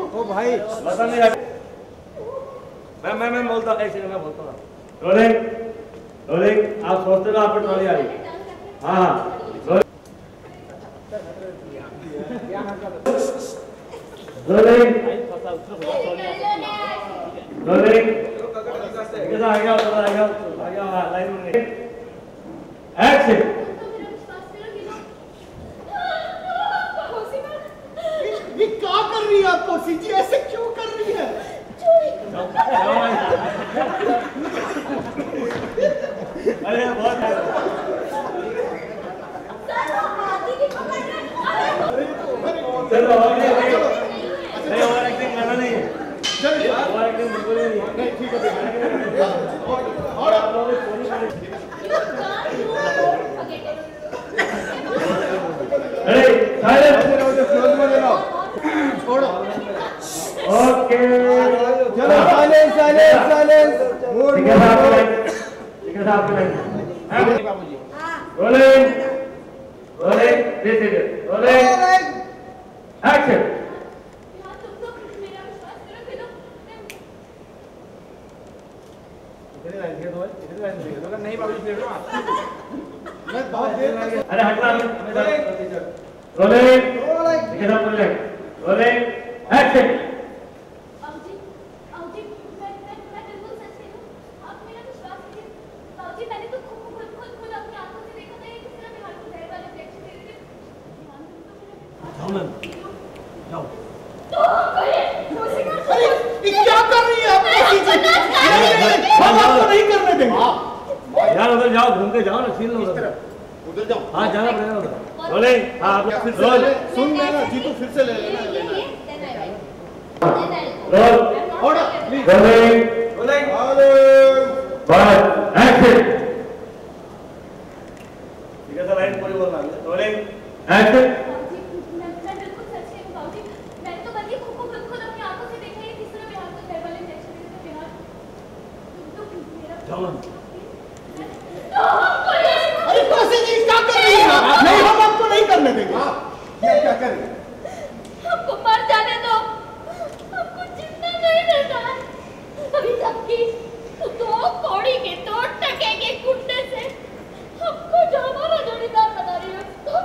ओ भाई मैं बोलता हूँ, एक सेकंड मैं बोलता हूँ। रोलिंग रोलिंग, आप सोचते हो आपको ट्रॉली आ रही है? हाँ रोलिंग रोलिंग, आ गया लाइन में एक्शन। ये क्या कर रही है आपको सीजी, ऐसे क्यों कर रही है? अरे बहुत चलो नहीं, ओवर एक्टिंग करना नहीं है। चलिए ओवर एक्टिंग बिल्कुल नहीं है। नहीं ठीक है और आप लोग छोड़ो। ओके चलो साइलेंस साइलेंस साइलेंस। ठीक है साहब rolling rolling this is rolling action. नहीं बाबूजी प्लेट में मैं बहुत देर तक अरे हटना रोलिंग ठीक है साहब रोलिंग एक्शन। जाओ क्या कर रही है आप? हम आपको नहीं करने देंगे यार, उधर जाओ, घूम के जाओ ना, छीन लो उधर जाओ। हाँ जाना पड़ेगा उधर। रोलिंग हाँ फिर से ले, सुन लेना जीतू, फिर से ले लेना रोल रोलिंग बस एक्शन। ठीक है सर, लाइन पूरी बोलना रोलिंग एक्शन। अरे कोसी जी क्या कर रही है? नहीं, हम आपको नहीं करने देंगे। क्या कर रही है? हमको मर जाने दो, हमको जिंदा नहीं रहना है। अभी तक की दो कौड़ी के दो टके के गुंडे से हमको जो हमारा जोड़ीदार बना रही है उसको,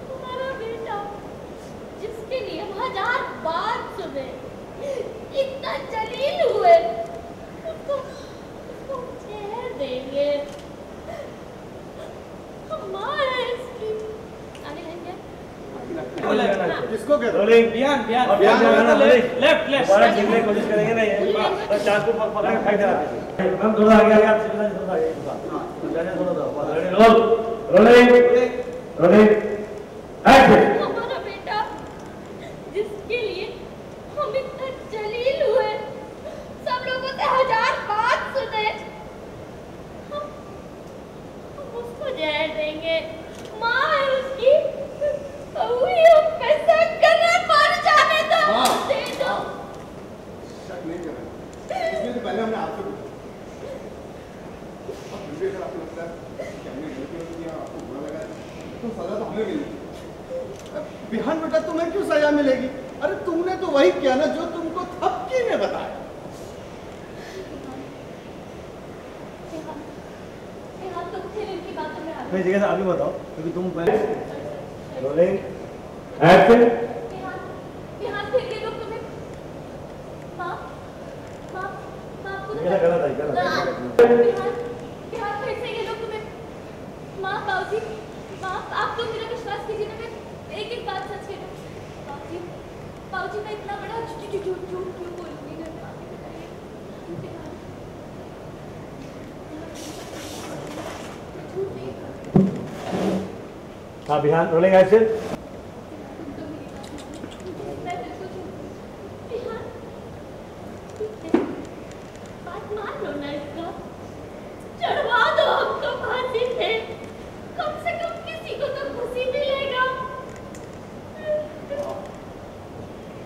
हमारा बेटा जिसके लिए 1000 बात सुने, इतना जलील हुए, उसको जहर देंगे। हम माँ है इसकी। आगे लेंगे। किसको कह रहे हो? रोलिंग बियान लेफ्ट बड़ा गिरने की कोशिश करेंगे नहीं, बस चाकू पकड़ के फेंक देना। हम थोड़ा आगे आप सीधा थोड़ा आगे रोलिंग रोलिंग एक्शन। हमारा बेटा जिसके लिए हम इतना जलील हुए, सब लोगों से 1000 बात सुने, हम उसको जहर देंगे। माँ है उसकी, हम कैसा करना, मर जाने दो, दे दो। शक नहीं कर रहे, इसलिए तो पहले हमने आपसे पूछा। अब फिर भी अगर आपको लगता है कि हमने गलती किया, आपको बुरा लगा, तो सजा तो हमें मिलेगी। बिहान बेटा तुम्हें क्यों सजा मिलेगी? अरे तुमने तो वही किया ना जो तुमको थपकी ने बताया। नहीं ठीक है, अभी बताओ क्योंकि तुम रोलिंग एक्शन। आप तो मेरा विश्वास कीजिए ना, मैं एक एक बात सच कह रही हूँ। बाबूजी मैं इतना बड़ा झूठ क्यों बोलूँगी? हाँ बिहान रोलिंग एक्शन। बात मान लो ना, इसका चढ़वा दो हमको फांसी पे, कम से कम किसी को तो खुशी मिलेगा।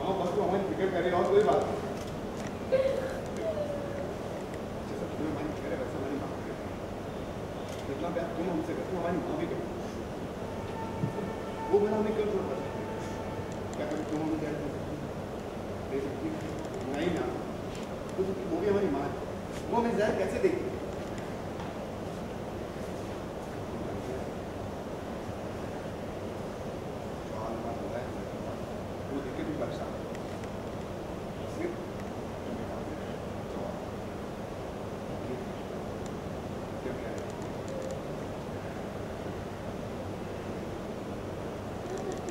हाँ बस तो हमारी फिक्र करे और कोई बात नहीं। जैसा तुम्हें मन करे वैसा जितना प्यार तुम हमसे करते हो हमारी माँ भी करती है। वो भला हमें क्यों छोड़ पाते? क्या कभी तुम हमें जहर दे सकती? नहीं ना, तो वो भी हमारी माँ है, वो हमें जहर कैसे देगी? वो देख के भी परेशान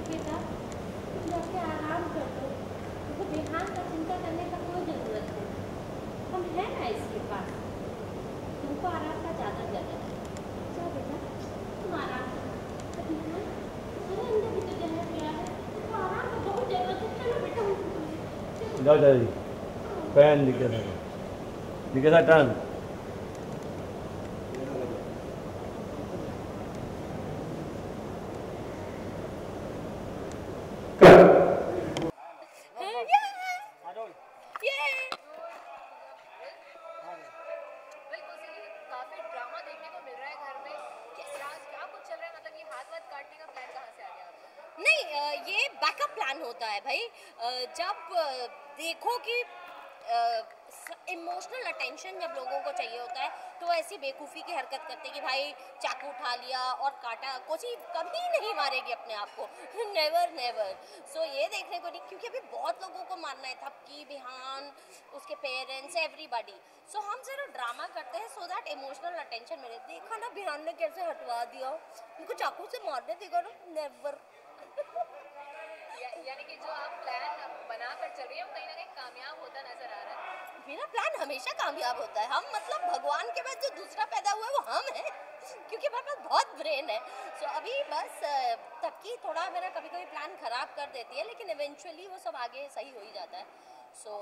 बेटा जाके आराम कर लो, तो बिहान का चिंता करने का कोई जरूरत नहीं, हम हैं ना इसके पास, तुमको आराम का ज़्यादा ज़्यादा चलो बेटा तुम आराम करो। अरे अंदर भी तो जहर पिया है, तुमको आराम का बहुत जरूरत है। चलो बेटा जाओ दादी फैन दिखे था टर्न काफी ड्रामा देखने को मिल रहा है घर में। क्या कुछ चल रहा है, मतलब ये हाथ वाथ काटने का प्लान कहाँ से आ गया आपको? नहीं, ये बैकअप प्लान होता है भाई। जब देखो कि इमोशनल अटेंशन जब लोगों को चाहिए होता है तो ऐसी बेवकूफ़ी की हरकत करते कि भाई चाकू उठा लिया और काटा। कोई कभी नहीं मारेगी अपने आप को, नेवर नेवर। सो ये देखने को नहीं, क्योंकि अभी बहुत लोगों को मारना है, थपकी, बिहान, उसके पेरेंट्स, एवरीबॉडी। सो हम जरा ड्रामा करते हैं सो दैट इमोशनल अटेंशन मिले। देखा ना बिहान ने कैसे हटवा दिया, उनको चाकू से मारने देगा ना, नेवर। यानी कि जो आप प्लान बना कर चल रही है वो कहीं ना कहीं कामयाब होता नजर आ रहा है। मेरा प्लान हमेशा कामयाब होता है। हम मतलब भगवान के बाद जो दूसरा पैदा हुआ है वो हम हैं, क्योंकि हमारे पास बहुत ब्रेन है। सो अभी बस तबकी थोड़ा मेरा कभी कभी प्लान खराब कर देती है, लेकिन इवेंचुअली वो सब आगे सही हो ही जाता है। सो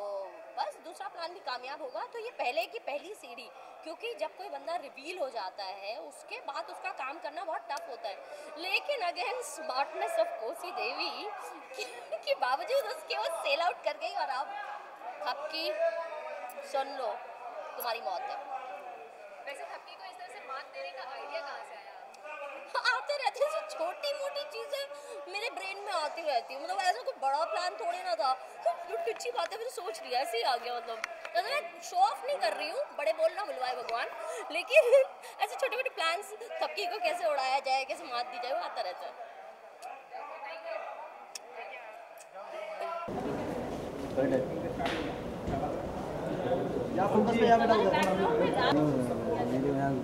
बस दूसरा प्लान भी कामयाब होगा। तो ये पहले की पहली सीढ़ी, क्योंकि जब कोई बंदा रिवील हो जाता है उसके बाद उसका काम करना बहुत टफ होता है। लेकिन अगेन स्मार्टनेस ऑफ कोसी देवी के बावजूद उसके वो सेल आउट कर गई और अब थपकी सुन लो तुम्हारी मौत है। वैसे थपकी को इस तरह से मात देने का आइडिया कहाँ से आया? आते रहते हैं, छोटी मोटी चीजें मेरे ब्रेन में आती रहती है। मतलब ऐसा कोई बड़ा प्लान थोड़ी ना था, टुच्ची बातें मैंने सोच लिया, ऐसे ही आ गया। मतलब मैं शो ऑफ नहीं कर रही हूँ, बड़े बोल ना बुलवाए भगवान, लेकिन ऐसे छोटे मोटे प्लान्स, थपकी को कैसे उड़ाया जाए, कैसे मात दी जाए, वो आता रहता है।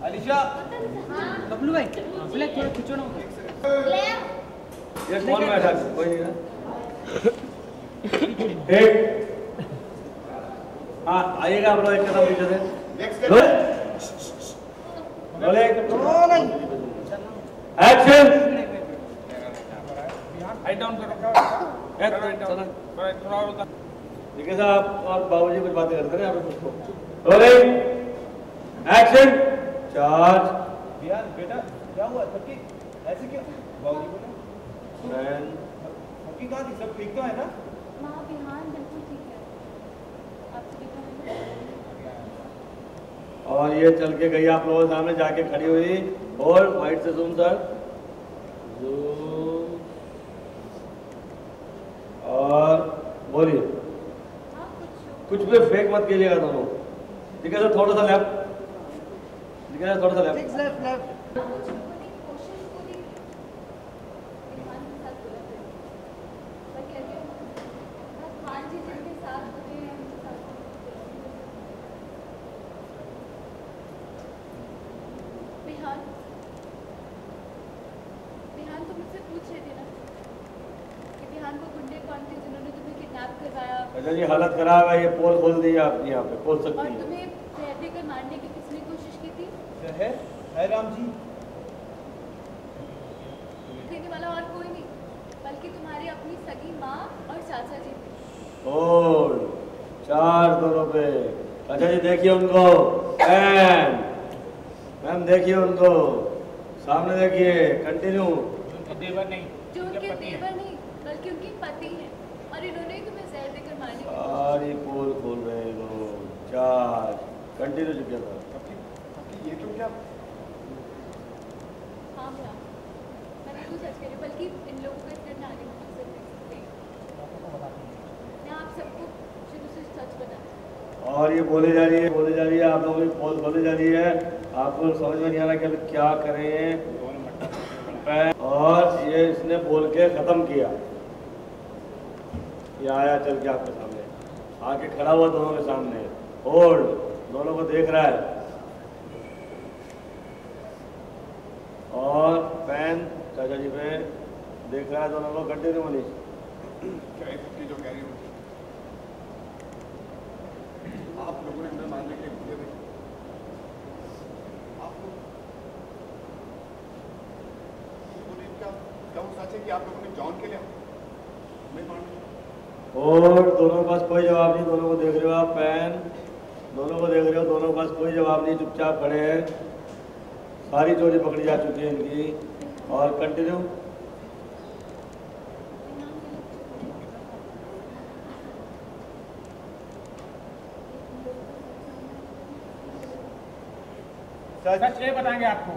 अलीशा, बबलू भाई ब्लैक थोड़ा खींचो ना। ये फोन में था कोई नहीं ना। एक हाँ आइएगा आप लोग एक कदम पीछे से। Rolling action. हाइट डाउन करो। थोड़ा और ठीक है साहब, और बाबूजी कुछ बातें करते हैं कुछ को। Rolling action charge. बिहान बेटा क्या हुआ? थपकी ऐसे क्यों? बाबूजी बोले थपकी कहाँ थी? सब ठीक तो है ना? माँ बिहान बिल्कुल ठीक है, आपसे देखा और ये चल के गई आप लोगों के सामने जाके खड़ी हुई और वाइट से जूम सर और बोलिए। कुछ भी फेक मत कीजिएगा दोनों, ठीक है सर? थोड़ा सा लेफ्ट, ठीक है थोड़ा सा लेफ्ट। बिहान तुम मुझसे पूछ रहे थे ना कि बिहान को गुंडे कौन थे जिन्होंने तुम्हें किडनैप करवाया अच्छा जी, हालत खराब है, ये पोल खोल दी आपकी, यहाँ पे खोल और सकती है। तुम्हें जहर देकर मारने की किसने कोशिश की थी? है राम जी देने वाला और कोई नहीं बल्कि तुम्हारी अपनी सगी माँ और चाचा जी थे। और चार दोनों पे। अच्छा जी देखिए उनको, मैम देखिए उनको, सामने देखिए, कंटिन्यू। देवर नहीं, जो उनके देवर नहीं बल्कि उनके पति हैं और इन्होंने ही तुम्हें जहर देकर मारने की सारी पोल खोल रहे लोग। चार कंटिन्यू चुके था। ये तो क्या हाँ भैया, मैं बिल्कुल सच कह रही हूँ, बल्कि इन लोगों को इतना आगे मुझे सच देख सकते हैं। मैं आप सबको शुरू से सच बता। और ये बोले जा रही है, आप लोगों की पोल बोले जा रही है, आपको समझ में नहीं आ रहा कि अभी क्या करें। और ये इसने बोल के खत्म किया। ये आया चल के आपके सामने, आके खड़ा हुआ दोनों के सामने, होल्ड, दोनों को देख रहा है और पेन चाचा जी पे देख रहा है दोनों को। कंटिन्यू मनीष। क्या जो कह रही हूँ आप लोगों ने अंदर मारने के लिए भूले भाई, आपको क्या वो सच है कि आप लोगों ने जॉन के लिए मैं मारने? और दोनों के पास कोई जवाब नहीं, दोनों को देख रहे हो आप, पेन दोनों को देख रहे हो, दोनों के पास कोई जवाब नहीं, चुपचाप खड़े हैं। सारी चोरी पकड़ी जा चुकी है इनकी। और कंटिन्यू। सच ये बताएंगे आपको।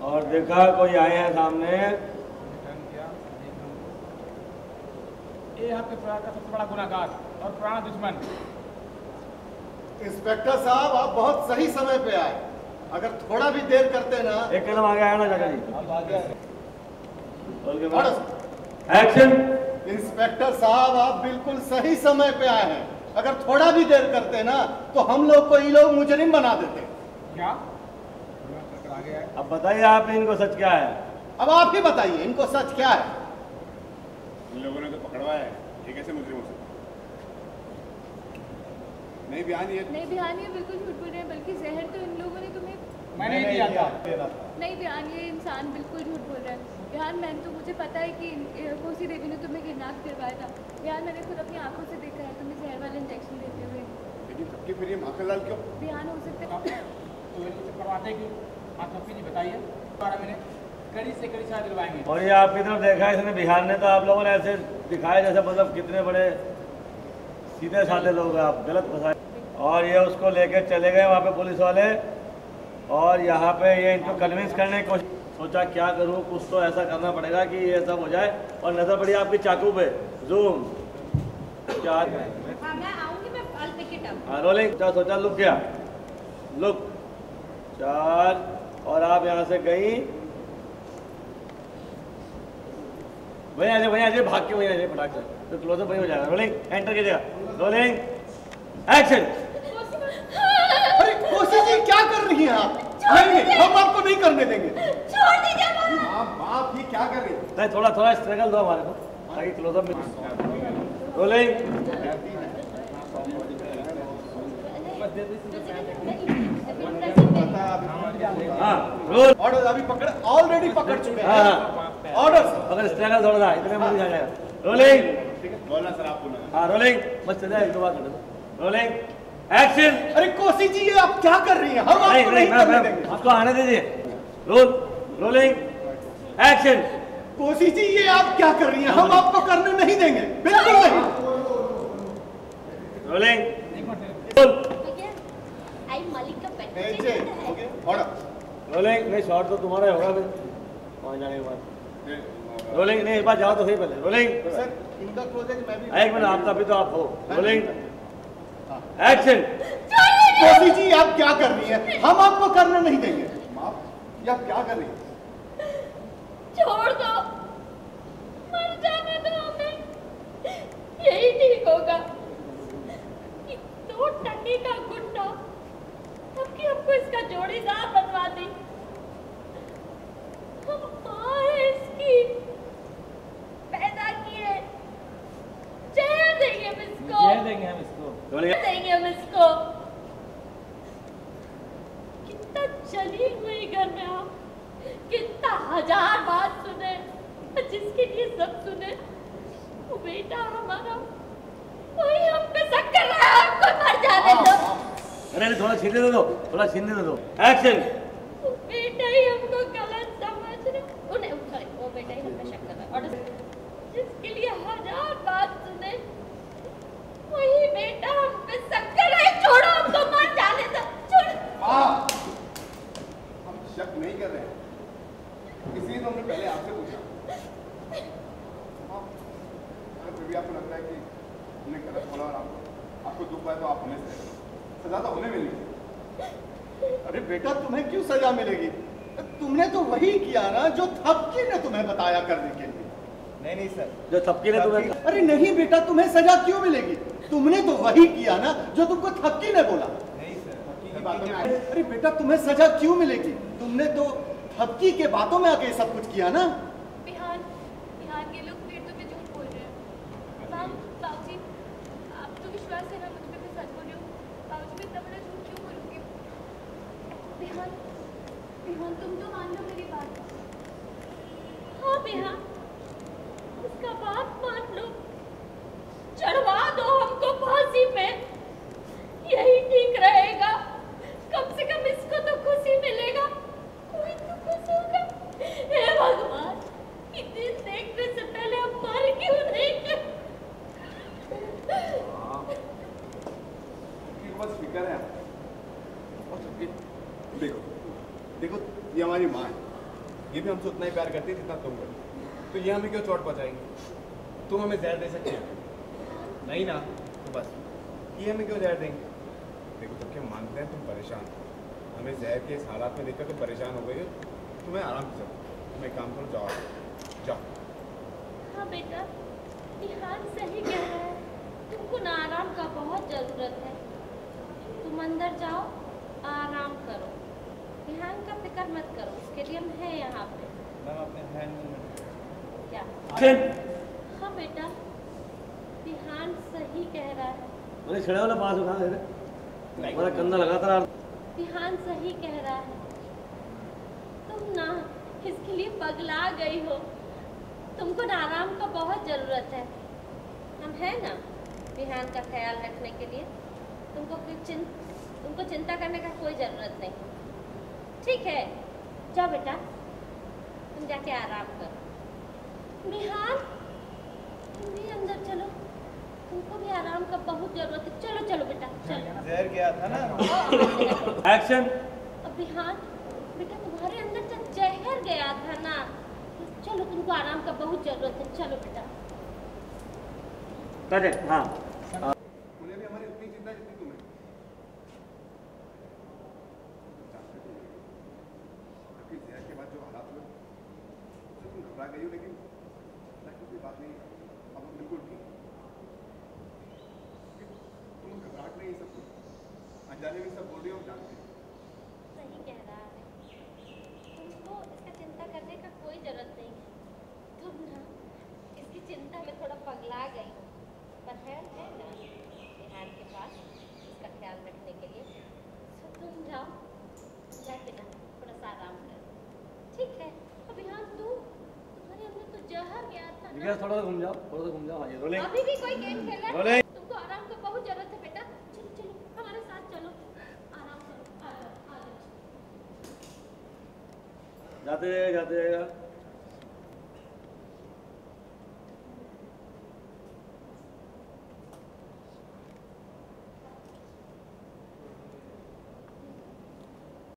और देखा कोई आए हैं सामने, ये आपके परिवार का सबसे बड़ा गुनाहगार और पुराना दुश्मन। इंस्पेक्टर साहब आप बहुत सही समय पे आए, अगर थोड़ा भी देर करते ना। एक कदम आगे आया ना चाचा जी। एक्शन। इंस्पेक्टर साहब आप बिल्कुल सही समय पे आए हैं, अगर थोड़ा भी देर करते ना तो हम लोग को ये लोग मुजरिम बना देते। क्या? अब बताइए आपने इनको सच क्या है? अब आप ही बताइए इनको सच क्या है? इन लोगों ने तो पकड़वाया है, ये कैसे मुजरिम हो सकते? नहीं बयान ये बिल्कुल झूठ बोल रहे हैं, बल्कि जहर तो इन लोगों ने तुम्हें। मैंने नहीं दिया था। नहीं बयान, ये इंसान बिल्कुल झूठ बोल रहा है। बयान मैंने तो मुझे पता है कि कोसी देवी ने तुम्हें किडनैप करवाया था। बयान मैंने खुद अपनी आंखों से देखा है तुम्हें जहर वाला इंजेक्शन देते हुए। लेकिन सबके फिर ये माखनलाल क्यों? बयान हो सकता है तो ये करवाते क्यों? आप सबकी जी बताइए। 12 महीने कड़ी से कड़ी सजा दिलवाएंगे। और ये आपकी तरफ देखा है इसने, बिहार ने तो आप लोगों ने ऐसे दिखाया जैसे मतलब कितने बड़े सीधे साधे लोग हैं, आप गलत फंसाए। और ये उसको लेके चले गए वहाँ पे पुलिस वाले, और यहाँ पे ये इनको कन्विंस करने की कोशिश। सोचा क्या करूँ, कुछ तो ऐसा करना पड़ेगा कि ये सब हो जाए। और नजर पड़ी आपकी चाकू पे, जूम क्या मैं आऊंगी, मैं फल पिक इट अप। रोलिंग। सोचा लुक गया, लुक 4, और आप यहाँ से गई। भैया अजय भाग के भैया फटाक से तो क्लोजअप वही हो जाएगा। रोलिंग, एंटर कीजिएगा। Rolling, action. अरे कोसी जी क्या कर रही हैं आप? नहीं, हम आपको नहीं करने देंगे। छोड़ दीजिए आप ही क्या कर रही हैं? नहीं, थोड़ा स्ट्रगल दो हमारे को ताकि क्लोजअप में। रोलिंग। हाँ, रोल। ऑर्डर अभी ऑलरेडी पकड़ चुके हैं। हाँ, ऑर्डर अगर स्ट्रगल थोड़ा सा इतने में आ जाएगा। रोलिंग। बोलना सर आपको ना। हाँ, रोलिंग। बस चल जाए, एक दो बार कर दो। Rolling, action. अरे कोसी जी ये आप क्या कर रही हैं? हम आपको नहीं करने देंगे। उसको आने दीजिए। Roll, rolling, action. Kosi ji ये आप क्या कर रही हैं? हम आपको करने नहीं देंगे, बिल्कुल नहीं। Rolling, role. आई मलिक का पेट ऑर्डर। रोलिंग। नहीं, शॉट तो तुम्हारा ही होगा फिर वहाँ जाने के बाद। रोलिंग। नहीं, एक बार जाओ तो सही पहले। रोलिंग। सर इनका क्लोजेज मैं भी। एक मिनट, आप तभी तो आप हो। Rolling, action. कोसी जी आप क्या कर रही हैं? हम आपको करने नहीं देंगे। ये आप क्या कर रही हैं? छोड़ दो, मर जाने दो हमें, यही ठीक होगा। कि 2 टन्नी का गुंडा तबकि हमको इसका जोड़ीदार बनवा दी। हम माँ है इसकी, पैदा किए, जहर देंगे हम इसको। जहर देंगे हम इसको। देंगे हम इसको। कितना जलील हुई घर में आप, कितना 1000 बात सुने, जिसके लिए सब सुने, वो बेटा हमारा वही हम पे शक कर रहा है। हमको मर जाने दो। अरे थोड़ा छीनने दे दो, थोड़ा छीनने दे दो। एक्शन। वो बेटा ही हमको गलत समझ रहा, उन्हें वो बेटा ही हम पे शक कर रहा है। और जिसके लिए 1000 बात सुने, वही बेटा हम पे शक कर रहा है। छोड़ो, हमको मर जाने दो। छोड़ो। हम शक नहीं कर रहे हैं, इसलिए तो हमने पहले आपसे पूछा। अगर फिर भी आपको लगता है कि हमने गलत बोला और आपको दुख पाया तो आप हमें सजा तो हमें मिलेगी। अरे बेटा तुम्हें क्यों सजा मिलेगी? तुमने तो वही किया ना जो थपकी ने तुम्हें बताया करने के लिए। नहीं सर, जो थपकी ने तुम्हें। अरे नहीं बेटा, तुम्हें सजा क्यों मिलेगी? तुमने तो वही किया ना जो तुमको थपकी ने बोला। नहीं सर, थपकी की बातों में आए। अरे बेटा तुम्हें सजा क्यों मिलेगी? तुमने तो थपकी के बातों में आके सब कुछ किया ना। बिहान ये लोग फिर तुम्हें झूठ बोल रहे हैं। बाबूजी, आप तो विश्वास है ना मुझ पे, मैं सच बोल रही हूँ। बाबूजी, मैं इतना बड़ा झूठ क्यों बोलूँगी? बिहान तुम तो मान लो मेरी बात। हाँ बिहान, उसका बात मान लो, चढ़वा दो हमको फांसी पे, यही ठीक रहेगा। कम से कम इसको तो खुशी मिलेगा, कोई तो खुश होगा। हे भगवान, इतने देखने से पहले हम मर क्यों नहीं गए? बस फिक्र है। देखो ये हमारी माँ है, ये भी हमसे उतना ही प्यार करती है जितना तुम करती। तो ये हमें क्यों चोट पहुंचाएंगे? तुम हमें जहर दे सकते हो नहीं ना, तो बस ये हमें क्यों जहर देंगे? देखो तो क्या मानते हैं तुम परेशान, हमें जहर के इस हालात में देखकर तुम परेशान हो गई हो। तुम्हें आराम से तुम एक काम करो, जाओ। हाँ बेटा, बिहान सही कह रहा है, तुमको ना आराम का बहुत जरूरत है। तुम अंदर जाओ, आराम करो, बिहान का फिक्र मत करो, उसके लिए हम हैं यहाँ पे। मैम अपने हैंड में क्या? हाँ बेटा, बिहान सही कह रहा है। मैंने छड़े वाला पास उठा दे रहे, मेरा कंधा लगा था। बिहान सही कह रहा है, तुम ना इसके लिए पगला गई हो। तुमको ना आराम का बहुत ज़रूरत है, हम हैं ना बिहान का ख्याल रखने के लिए। तुमको चिंता करने का कोई ज़रूरत नहीं। ठीक है, जाओ बेटा, तुम जाके आराम करो। बिहान, तुम भी अंदर चलो, तुमको भी आराम का बहुत ज़रूरत है। चलो चलो बेटा, चलो। जहर गया था ना। एक्शन। अब बिहान बेटा, तुम्हारे अंदर तो जहर गया था ना, चलो तुमको आराम का बहुत ज़रूरत है। चलो बेटा। हाँ, मुझे भी हमारी उतनी चिंता जितनी तुम्हें। आपकी जहर के बाद जो हालात हुए उससे तुम घबरा गई हो, लेकिन कोई बात नहीं, अब हम बिल्कुल ठीक। तुम घबराहट नहीं, सब कुछ अनजाने में सब बोल रही हो, हम जानते हैं। सही कह रहा है, तुमको इसका चिंता करने का कोई ज़रूरत नहीं है। तुम ना इसकी चिंता में थोड़ा पगला गई हो, पर है ना बिहान के पास इसका ख्याल रखने के लिए। तो तुम जाके ना थोड़ा सा आराम करो, ठीक है? अब बिहान तुम्हारे अंदर तो जहर गया था ना। थोड़ा सा घूम जाओ, थोड़ा सा घूम जाओ। हाँ, ये रोलिंग। अभी भी कोई गेम खेल रहा है? तुमको आराम का बहुत जरूरत है बेटा। चलो चलो हमारे साथ चलो, आराम करो। आ जाओ। जाते जाएगा